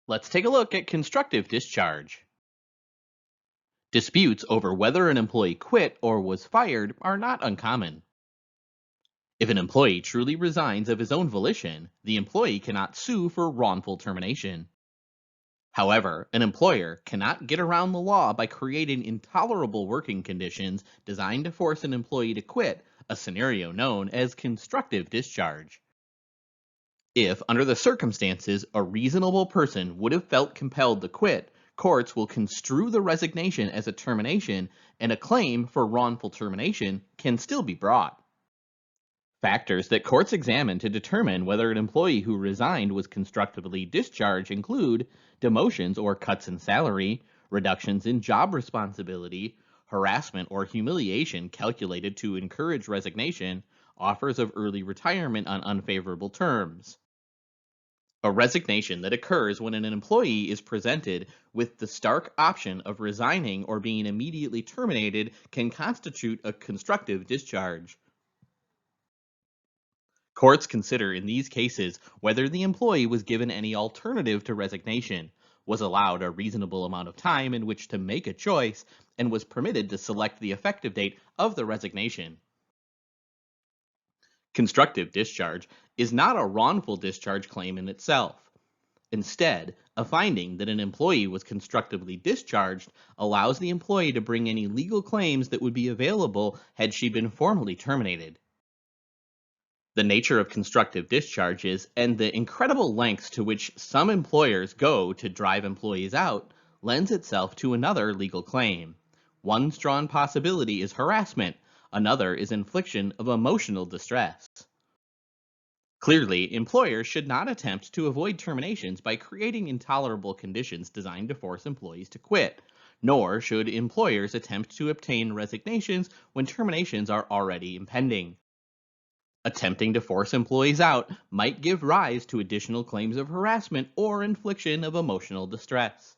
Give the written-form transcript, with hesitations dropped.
Let's take a look at constructive discharge. Disputes over whether an employee quit or was fired are not uncommon. If an employee truly resigns of his own volition, the employee cannot sue for wrongful termination. However, an employer cannot get around the law by creating intolerable working conditions designed to force an employee to quit, a scenario known as constructive discharge. If, under the circumstances, a reasonable person would have felt compelled to quit, courts will construe the resignation as a termination, and a claim for wrongful termination can still be brought. Factors that courts examine to determine whether an employee who resigned was constructively discharged include demotions or cuts in salary, reductions in job responsibility, harassment or humiliation calculated to encourage resignation, offers of early retirement on unfavorable terms. A resignation that occurs when an employee is presented with the stark option of resigning or being immediately terminated can constitute a constructive discharge. Courts consider in these cases whether the employee was given any alternative to resignation, was allowed a reasonable amount of time in which to make a choice, and was permitted to select the effective date of the resignation. Constructive discharge is not a wrongful discharge claim in itself. Instead, a finding that an employee was constructively discharged allows the employee to bring any legal claims that would be available had she been formally terminated. The nature of constructive discharges and the incredible lengths to which some employers go to drive employees out lends itself to another legal claim. One strong possibility is harassment, another is infliction of emotional distress. Clearly, employers should not attempt to avoid terminations by creating intolerable conditions designed to force employees to quit, nor should employers attempt to obtain resignations when terminations are already impending. Attempting to force employees out might give rise to additional claims of harassment or infliction of emotional distress.